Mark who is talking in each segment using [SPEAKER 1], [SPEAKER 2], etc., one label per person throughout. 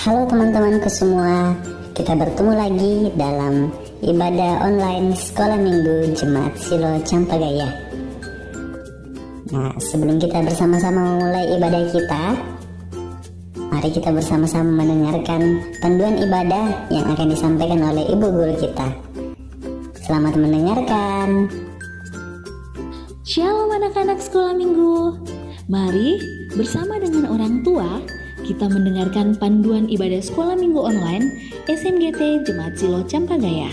[SPEAKER 1] Halo teman-temanku semua, kita bertemu lagi dalam ibadah online Sekolah Minggu Jemaat Silo Campagaya. Nah, sebelum kita bersama-sama memulai ibadah kita, mari kita bersama-sama mendengarkan panduan ibadah yang akan disampaikan oleh Ibu Guru kita. Selamat mendengarkan.
[SPEAKER 2] Shalom anak-anak Sekolah Minggu. Mari bersama dengan orang tua kita mendengarkan panduan ibadah Sekolah Minggu online SMGT Jemaat Silo Campagaya.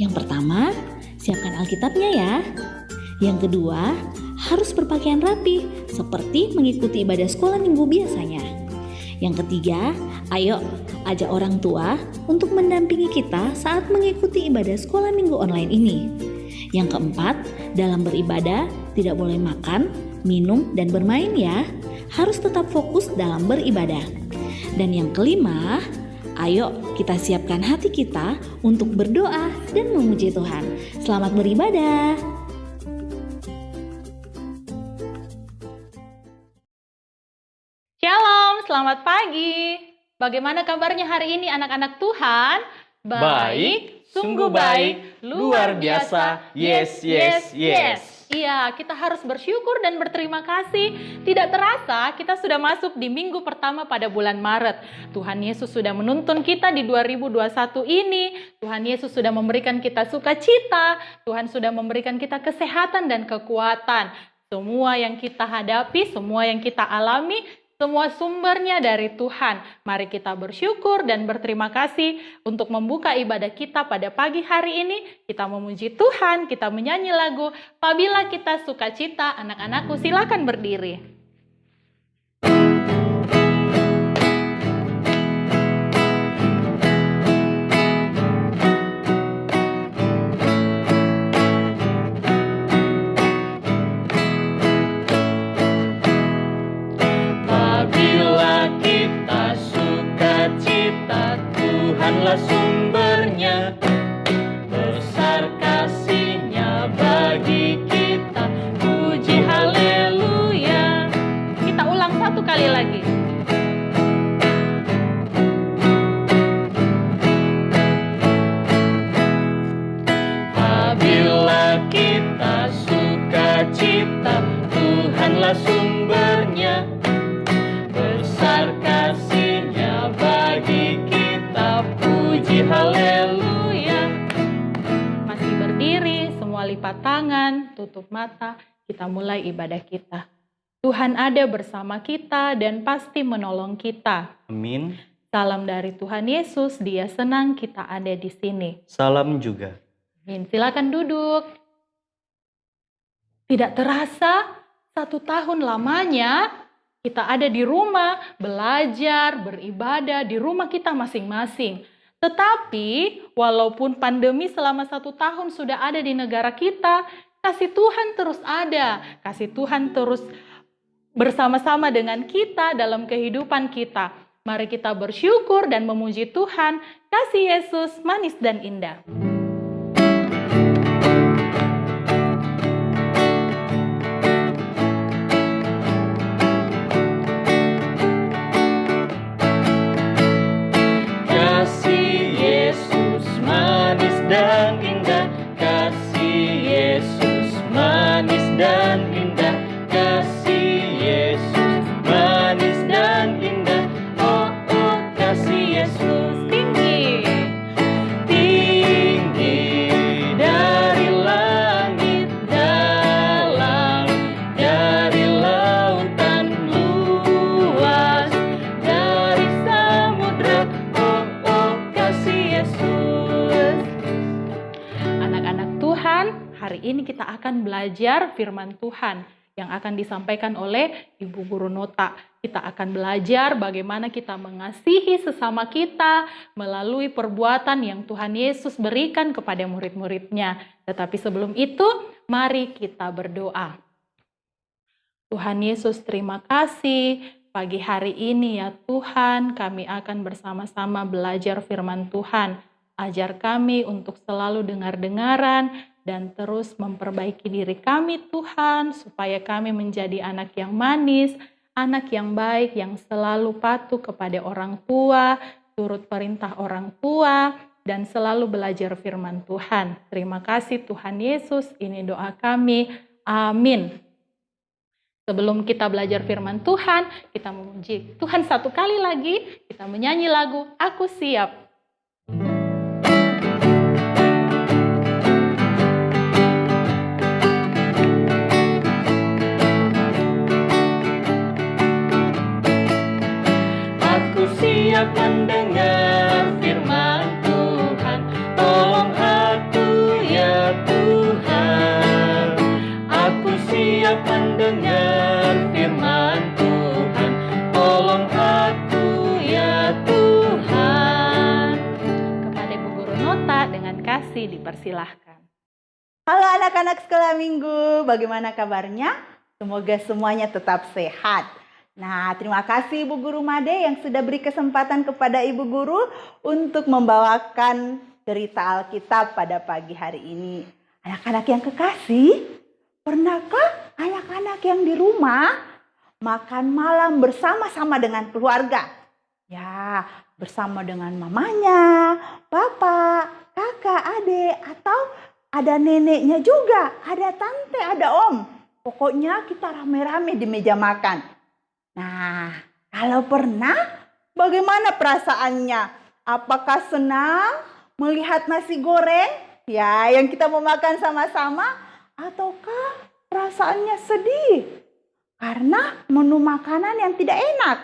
[SPEAKER 2] Yang pertama, siapkan Alkitabnya ya. Yang kedua, harus berpakaian rapi seperti mengikuti ibadah Sekolah Minggu biasanya. Yang ketiga, ayo ajak orang tua untuk mendampingi kita saat mengikuti ibadah Sekolah Minggu online ini. Yang keempat, dalam beribadah tidak boleh makan, minum, dan bermain ya. Harus tetap fokus dalam beribadah. Dan yang kelima, ayo kita siapkan hati kita untuk berdoa dan memuji Tuhan. Selamat beribadah.
[SPEAKER 3] Shalom, selamat pagi. Bagaimana kabarnya hari ini anak-anak Tuhan?
[SPEAKER 4] Baik, sungguh baik, luar biasa, yes, yes, yes.
[SPEAKER 3] Iya, kita harus bersyukur dan berterima kasih. Tidak terasa kita sudah masuk di minggu pertama pada bulan Maret. Tuhan Yesus sudah menuntun kita di 2021 ini. Tuhan Yesus sudah memberikan kita sukacita. Tuhan sudah memberikan kita kesehatan dan kekuatan. Semua yang kita hadapi, semua yang kita alami, semua sumbernya dari Tuhan. Mari kita bersyukur dan berterima kasih untuk membuka ibadah kita pada pagi hari ini. Kita memuji Tuhan, kita menyanyi lagu Apabila Kita Sukacita. Anak-anakku silakan berdiri.
[SPEAKER 4] Tuhanlah sumbernya, besar kasih-Nya bagi kita, puji haleluya.
[SPEAKER 3] Kita ulang satu kali lagi.
[SPEAKER 4] Apabila kita sukacita, Tuhanlah sumbernya, besar kasih-Nya bagi kita, puji haleluya.
[SPEAKER 3] Masih berdiri, semua lipat tangan, tutup mata, kita mulai ibadah kita. Tuhan ada bersama kita dan pasti menolong kita.
[SPEAKER 4] Amin.
[SPEAKER 3] Salam dari Tuhan Yesus, Dia senang kita ada di sini.
[SPEAKER 4] Salam juga.
[SPEAKER 3] Amin. Silakan duduk. Tidak terasa 1 tahun lamanya kita ada di rumah, belajar, beribadah di rumah kita masing-masing. Tetapi walaupun pandemi selama 1 tahun sudah ada di negara kita, kasih Tuhan terus ada. Kasih Tuhan terus bersama-sama dengan kita dalam kehidupan kita. Mari kita bersyukur dan memuji Tuhan. Kasih Yesus manis dan indah.
[SPEAKER 4] Dan indah, kasih Yesus manis dan indah, kasih Yesus manis dan indah, oh oh kasih Yesus
[SPEAKER 3] Tinggi.
[SPEAKER 4] tinggi dari langit dalam, dari lautan luas, dari samudra, oh oh kasih Yesus.
[SPEAKER 3] Anak-anak Tuhan, hari ini kita akan belajar firman Tuhan yang akan disampaikan oleh Ibu Guru Nota. Kita akan belajar bagaimana kita mengasihi sesama kita melalui perbuatan yang Tuhan Yesus berikan kepada murid-muridnya. Tetapi sebelum itu, mari kita berdoa. Tuhan Yesus, terima kasih. Pagi hari ini ya Tuhan, kami akan bersama-sama belajar firman Tuhan. Ajar kami untuk selalu dengar-dengaran dan terus memperbaiki diri kami Tuhan, supaya kami menjadi anak yang manis, anak yang baik yang selalu patuh kepada orang tua, turut perintah orang tua, dan selalu belajar firman Tuhan. Terima kasih Tuhan Yesus, ini doa kami. Amin. Sebelum kita belajar firman Tuhan, kita memuji Tuhan satu kali lagi, kita menyanyi lagu Aku Siap.
[SPEAKER 4] Aku siap mendengar firman Tuhan, tolong aku ya Tuhan. Aku siap mendengar firman Tuhan, tolong aku ya Tuhan.
[SPEAKER 3] Kepada Ibu Guru Nota dengan kasih dipersilahkan.
[SPEAKER 5] Halo anak-anak sekolah minggu, bagaimana kabarnya? Semoga semuanya tetap sehat. Nah, terima kasih Ibu Guru Made yang sudah beri kesempatan kepada Ibu Guru untuk membawakan cerita Alkitab pada pagi hari ini. Anak-anak yang kekasih, pernahkah anak-anak yang di rumah makan malam bersama-sama dengan keluarga? Ya, bersama dengan mamanya, papa, kakak, adik, atau ada neneknya juga, ada tante, ada om. Pokoknya kita rame-rame di meja makan. Nah, kalau pernah, bagaimana perasaannya? Apakah senang melihat nasi goreng ya yang kita mau makan sama-sama? Ataukah perasaannya sedih karena menu makanan yang tidak enak?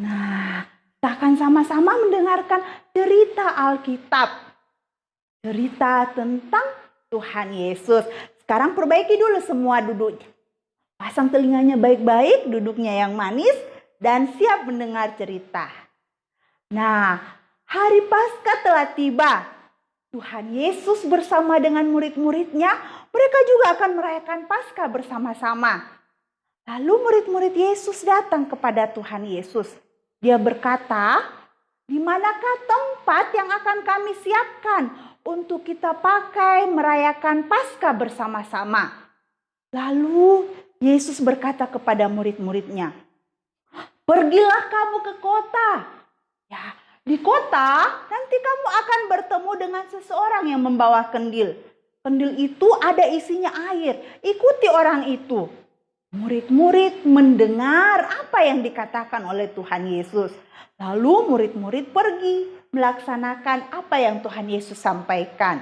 [SPEAKER 5] Nah, kita akan sama-sama mendengarkan cerita Alkitab. Cerita tentang Tuhan Yesus. Sekarang perbaiki dulu semua duduknya. Pasang telinganya baik-baik, duduknya yang manis, dan siap mendengar cerita. Nah, hari Paskah telah tiba. Tuhan Yesus bersama dengan murid-muridnya, mereka juga akan merayakan Paskah bersama-sama. Lalu murid-murid Yesus datang kepada Tuhan Yesus. Dia berkata, "Di manakah tempat yang akan kami siapkan untuk kita pakai merayakan Paskah bersama-sama?" Lalu Yesus berkata kepada murid-muridnya, "Pergilah kamu ke kota. Ya, di kota nanti kamu akan bertemu dengan seseorang yang membawa kendil. Kendil itu ada isinya air. Ikuti orang itu." Murid-murid mendengar apa yang dikatakan oleh Tuhan Yesus. Lalu murid-murid pergi melaksanakan apa yang Tuhan Yesus sampaikan.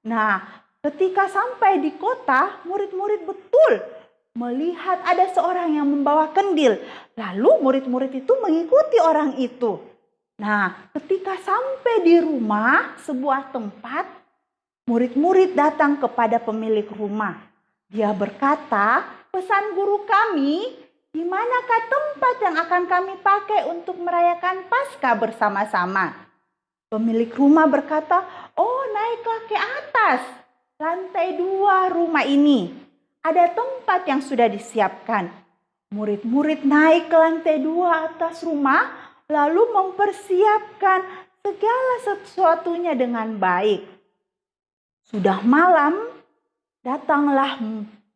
[SPEAKER 5] Nah, ketika sampai di kota, murid-murid betul melihat ada seorang yang membawa kendil. Lalu murid-murid itu mengikuti orang itu. Nah, ketika sampai di rumah, sebuah tempat, murid-murid datang kepada pemilik rumah. Dia berkata, "Pesan guru kami, di manakah tempat yang akan kami pakai untuk merayakan Paskah bersama-sama?" Pemilik rumah berkata, "Oh, naiklah ke atas, lantai 2 rumah ini. Ada tempat yang sudah disiapkan." Murid-murid naik ke lantai 2 atas rumah, lalu mempersiapkan segala sesuatunya dengan baik. Sudah malam, datanglah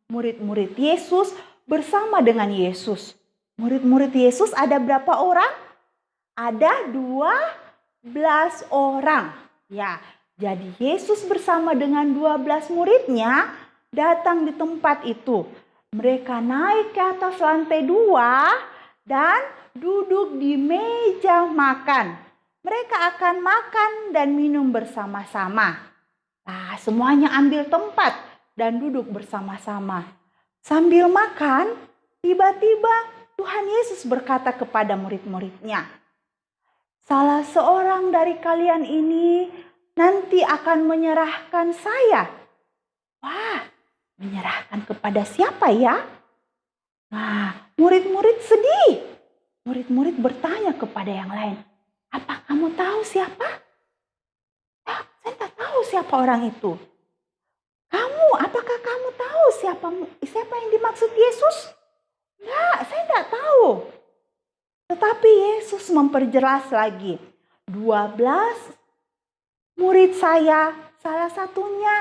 [SPEAKER 5] murid-murid Yesus bersama dengan Yesus. Murid-murid Yesus ada berapa orang? Ada 12 orang. Ya, jadi Yesus bersama dengan 12 muridnya datang di tempat itu. Mereka naik ke atas lantai 2 dan duduk di meja makan. Mereka akan makan dan minum bersama-sama. Nah, semuanya ambil tempat dan duduk bersama-sama. Sambil makan, tiba-tiba Tuhan Yesus berkata kepada murid-muridnya, "Salah seorang dari kalian ini nanti akan menyerahkan saya." Wah, menyerahkan kepada siapa ya? Nah, murid-murid sedih. Murid-murid bertanya kepada yang lain, "Apa kamu tahu siapa?" "Ya, saya tak tahu siapa orang itu." Apakah kamu tahu siapa yang dimaksud Yesus?" "Enggak, saya tidak tahu." Tetapi Yesus memperjelas lagi, 12 murid saya, salah satunya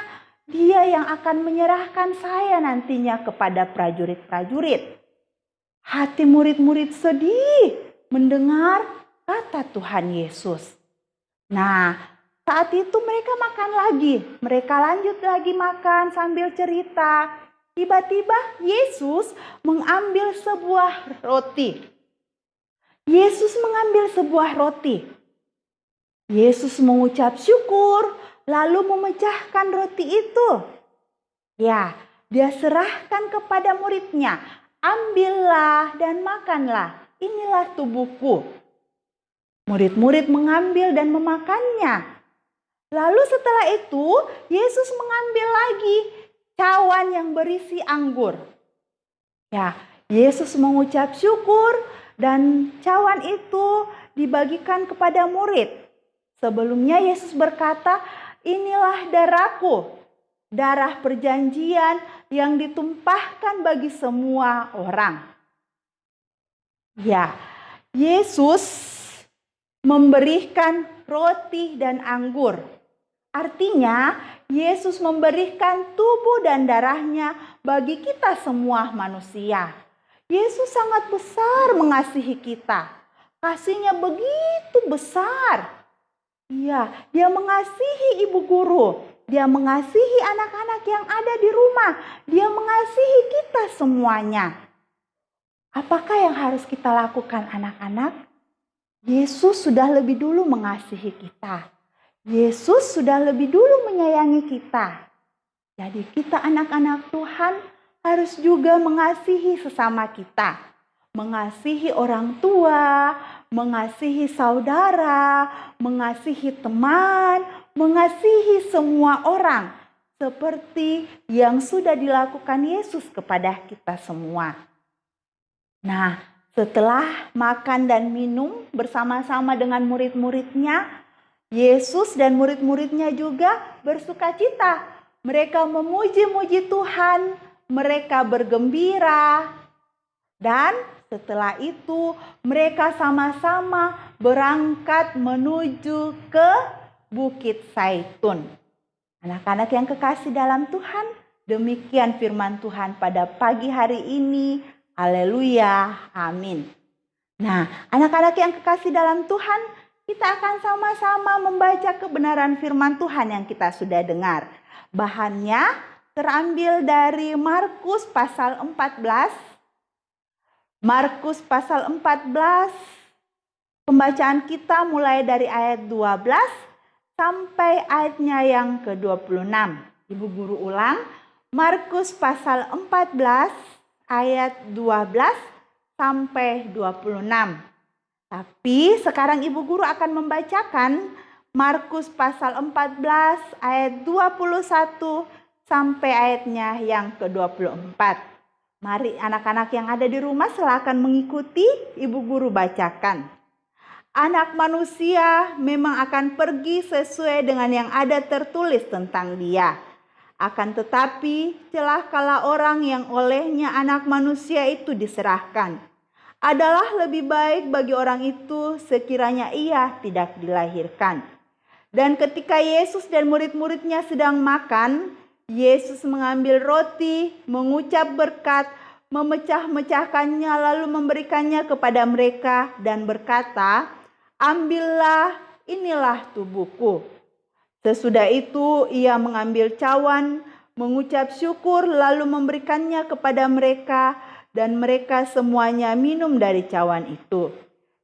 [SPEAKER 5] dia yang akan menyerahkan saya nantinya kepada prajurit-prajurit. Hati murid-murid sedih mendengar kata Tuhan Yesus. Nah, saat itu mereka makan lagi. Mereka lanjut lagi makan sambil cerita. Tiba-tiba Yesus mengambil sebuah roti. Yesus mengambil sebuah roti. Yesus mengucap syukur, lalu memecahkan roti itu. Ya, dia serahkan kepada muridnya. Ambillah dan makanlah, inilah tubuhku. Murid-murid mengambil dan memakannya. Lalu setelah itu, Yesus mengambil lagi cawan yang berisi anggur. Ya, Yesus mengucap syukur dan cawan itu dibagikan kepada murid. Sebelumnya Yesus berkata, inilah darahku, darah perjanjian yang ditumpahkan bagi semua orang. Ya, Yesus memberikan roti dan anggur. Artinya, Yesus memberikan tubuh dan darahnya bagi kita semua manusia. Yesus sangat besar mengasihi kita. Kasihnya begitu besar. Iya, dia mengasihi ibu guru. Dia mengasihi anak-anak yang ada di rumah. Dia mengasihi kita semuanya. Apakah yang harus kita lakukan anak-anak? Yesus sudah lebih dulu mengasihi kita. Yesus sudah lebih dulu menyayangi kita. Jadi kita anak-anak Tuhan harus juga mengasihi sesama kita. Mengasihi orang tua, mengasihi saudara, mengasihi teman, mengasihi semua orang. Seperti yang sudah dilakukan Yesus kepada kita semua. Nah, setelah makan dan minum bersama-sama dengan murid-muridnya, Yesus dan murid-muridnya juga bersukacita. Mereka memuji-muji Tuhan, mereka bergembira. Dan setelah itu mereka sama-sama berangkat menuju ke Bukit Zaitun. Anak-anak yang kekasih dalam Tuhan, demikian firman Tuhan pada pagi hari ini. Haleluya, amin. Nah, anak-anak yang kekasih dalam Tuhan, kita akan sama-sama membaca kebenaran firman Tuhan yang kita sudah dengar. Bahannya terambil dari Markus pasal 14. Markus pasal 14, pembacaan kita mulai dari ayat 12 sampai ayatnya yang ke-26. Ibu guru ulang, Markus pasal 14 ayat 12 sampai 26. Tapi sekarang ibu guru akan membacakan Markus pasal 14 ayat 21 sampai ayatnya yang ke-24. Mari anak-anak yang ada di rumah silakan mengikuti ibu guru bacakan. Anak manusia memang akan pergi sesuai dengan yang ada tertulis tentang dia. Akan tetapi celakalah orang yang olehnya anak manusia itu diserahkan. Adalah lebih baik bagi orang itu sekiranya ia tidak dilahirkan. Dan ketika Yesus dan murid-muridnya sedang makan, Yesus mengambil roti, mengucap berkat, memecah-mecahkannya lalu memberikannya kepada mereka dan berkata, ambillah, inilah tubuhku. Sesudah itu ia mengambil cawan, mengucap syukur lalu memberikannya kepada mereka dan mereka semuanya minum dari cawan itu.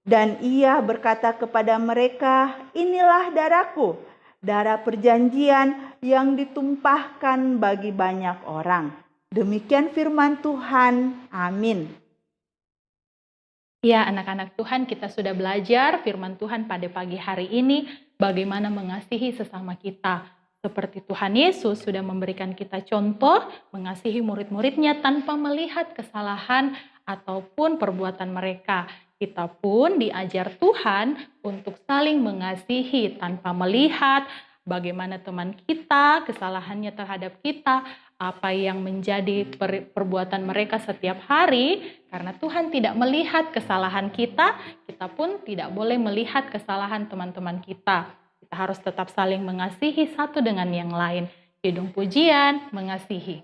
[SPEAKER 5] Dan ia berkata kepada mereka, inilah darahku, darah perjanjian yang ditumpahkan bagi banyak orang. Demikian firman Tuhan. Amin.
[SPEAKER 3] Ya, anak-anak Tuhan, kita sudah belajar firman Tuhan pada pagi hari ini, bagaimana mengasihi sesama kita. Seperti Tuhan Yesus sudah memberikan kita contoh, mengasihi murid-muridnya tanpa melihat kesalahan ataupun perbuatan mereka. Kita pun diajar Tuhan untuk saling mengasihi tanpa melihat bagaimana teman kita, kesalahannya terhadap kita, apa yang menjadi perbuatan mereka setiap hari. Karena Tuhan tidak melihat kesalahan kita, kita pun tidak boleh melihat kesalahan teman-teman kita. Kita harus tetap saling mengasihi satu dengan yang lain. Kidung pujian, mengasihi.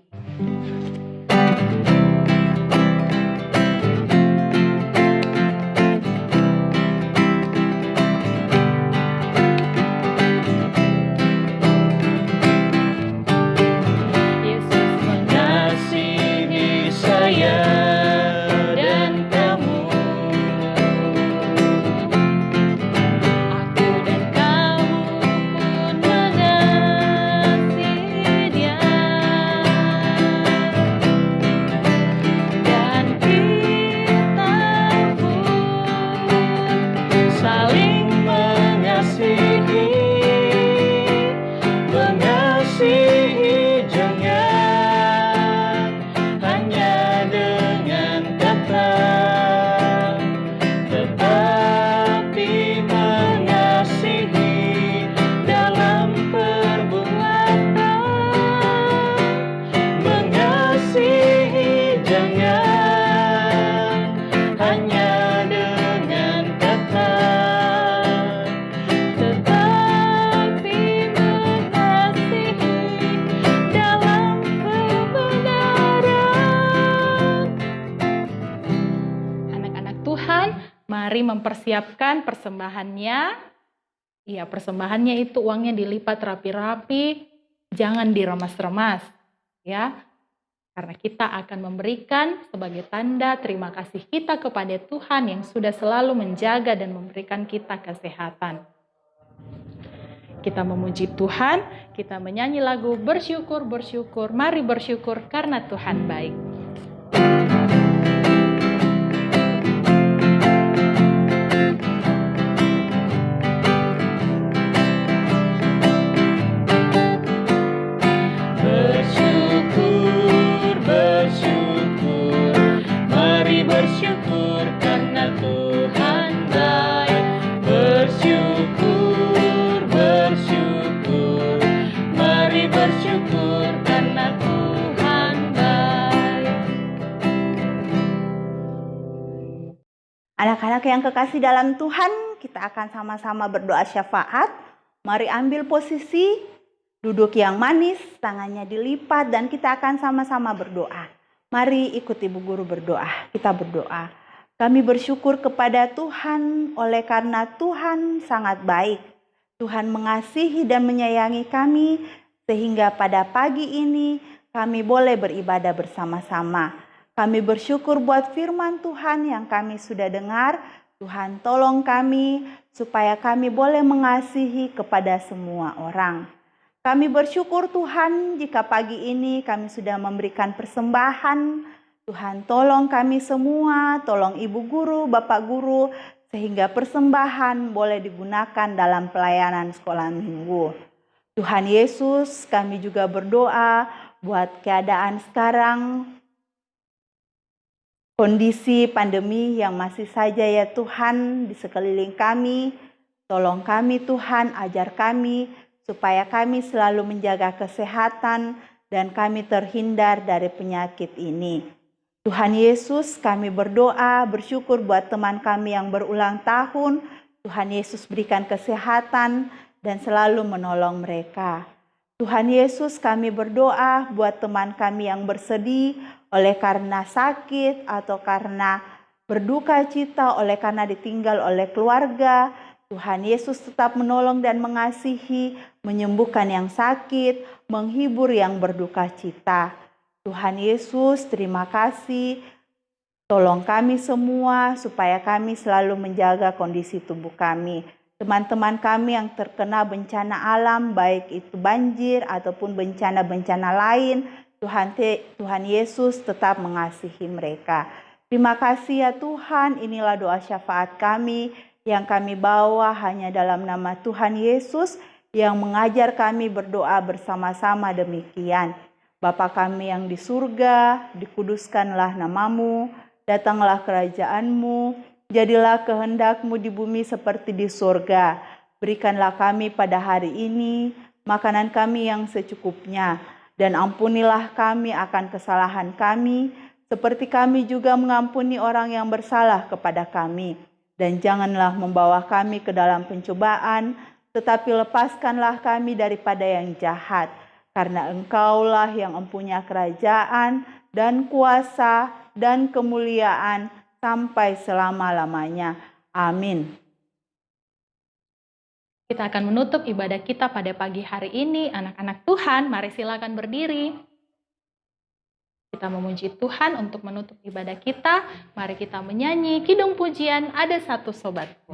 [SPEAKER 3] Mari mempersiapkan persembahannya. Iya, persembahannya itu uangnya dilipat rapi-rapi, jangan diremas-remas, ya. Karena kita akan memberikan sebagai tanda terima kasih kita kepada Tuhan yang sudah selalu menjaga dan memberikan kita kesehatan. Kita memuji Tuhan, kita menyanyi lagu bersyukur, bersyukur, mari bersyukur karena Tuhan baik.
[SPEAKER 4] Bersyukur, bersyukur, mari bersyukur karena Tuhan baik. Bersyukur, bersyukur, mari bersyukur karena Tuhan baik.
[SPEAKER 5] Anak-anak yang kekasih dalam Tuhan, kita akan sama-sama berdoa syafaat. Mari ambil posisi, duduk yang manis, tangannya dilipat, dan kita akan sama-sama berdoa. Mari ikut Ibu Guru berdoa. Kita berdoa. Kami bersyukur kepada Tuhan oleh karena Tuhan sangat baik. Tuhan mengasihi dan menyayangi kami, sehingga pada pagi ini kami boleh beribadah bersama-sama. Kami bersyukur buat firman Tuhan yang kami sudah dengar. Tuhan tolong kami supaya kami boleh mengasihi kepada semua orang. Kami bersyukur Tuhan jika pagi ini kami sudah memberikan persembahan. Tuhan tolong kami semua, tolong Ibu Guru, Bapak Guru, sehingga persembahan boleh digunakan dalam pelayanan sekolah minggu. Tuhan Yesus, kami juga berdoa buat keadaan sekarang, kondisi pandemi yang masih saja ya Tuhan di sekeliling kami. Tolong kami Tuhan, ajar kami supaya kami selalu menjaga kesehatan dan kami terhindar dari penyakit ini. Tuhan Yesus, kami berdoa, bersyukur buat teman kami yang berulang tahun. Tuhan Yesus berikan kesehatan dan selalu menolong mereka. Tuhan Yesus, kami berdoa buat teman kami yang bersedih oleh karena sakit atau karena berduka cita oleh karena ditinggal oleh keluarga. Tuhan Yesus tetap menolong dan mengasihi, menyembuhkan yang sakit, menghibur yang berduka cita. Tuhan Yesus, terima kasih. Tolong kami semua supaya kami selalu menjaga kondisi tubuh kami. Teman-teman kami yang terkena bencana alam, baik itu banjir ataupun bencana-bencana lain, Tuhan Yesus tetap mengasihi mereka. Terima kasih ya Tuhan, inilah doa syafaat kami yang kami bawa hanya dalam nama Tuhan Yesus yang mengajar kami berdoa bersama-sama demikian. Bapa kami yang di surga, dikuduskanlah namamu, datanglah kerajaan-Mu, jadilah kehendak-Mu di bumi seperti di surga. Berikanlah kami pada hari ini makanan kami yang secukupnya, dan ampunilah kami akan kesalahan kami, seperti kami juga mengampuni orang yang bersalah kepada kami. Dan janganlah membawa kami ke dalam pencobaan, tetapi lepaskanlah kami daripada yang jahat. Karena Engkaulah yang mempunyai kerajaan dan kuasa dan kemuliaan sampai selama-lamanya. Amin.
[SPEAKER 3] Kita akan menutup ibadah kita pada pagi hari ini. Anak-anak Tuhan, mari silakan berdiri. Kita memuji Tuhan untuk menutup ibadah kita. Mari kita menyanyi kidung pujian Ada Satu Sobatku.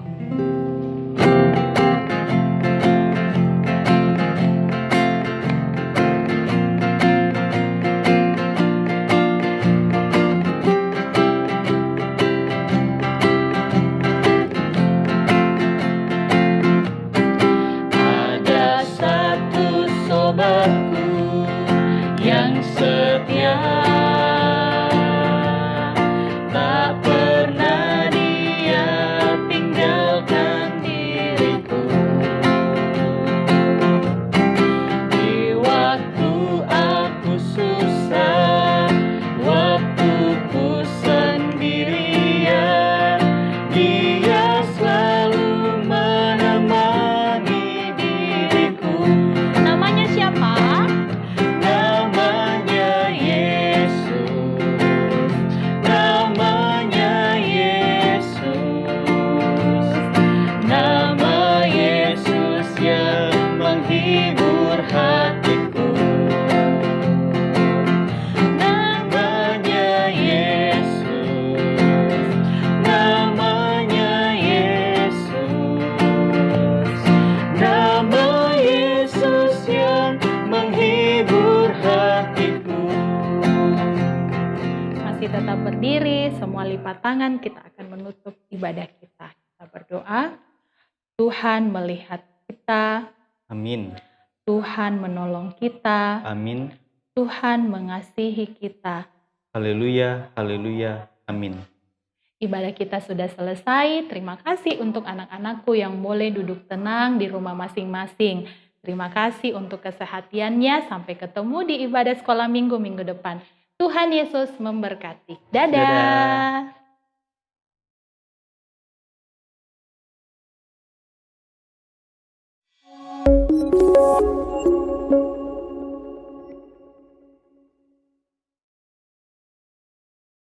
[SPEAKER 4] Yang setia, tak pernah dia tinggalkan diriku. Di waktu aku susah, waktuku sendirian, dia selalu menemani diriku.
[SPEAKER 3] Namanya siapa?
[SPEAKER 4] Namanya Yesus.
[SPEAKER 3] berdiri, semua lipat tangan, kita akan menutup ibadah kita. Kita berdoa, Tuhan melihat kita,
[SPEAKER 4] Amin.
[SPEAKER 3] Tuhan menolong kita,
[SPEAKER 4] Amin.
[SPEAKER 3] Tuhan mengasihi kita.
[SPEAKER 4] Haleluya, haleluya. Amin.
[SPEAKER 3] Ibadah kita sudah selesai. Terima kasih untuk anak-anakku yang boleh duduk tenang di rumah masing-masing. Terima kasih untuk kesehatiannya. Sampai ketemu di ibadah sekolah minggu depan. Tuhan Yesus memberkati. Dadah.
[SPEAKER 4] Dadah.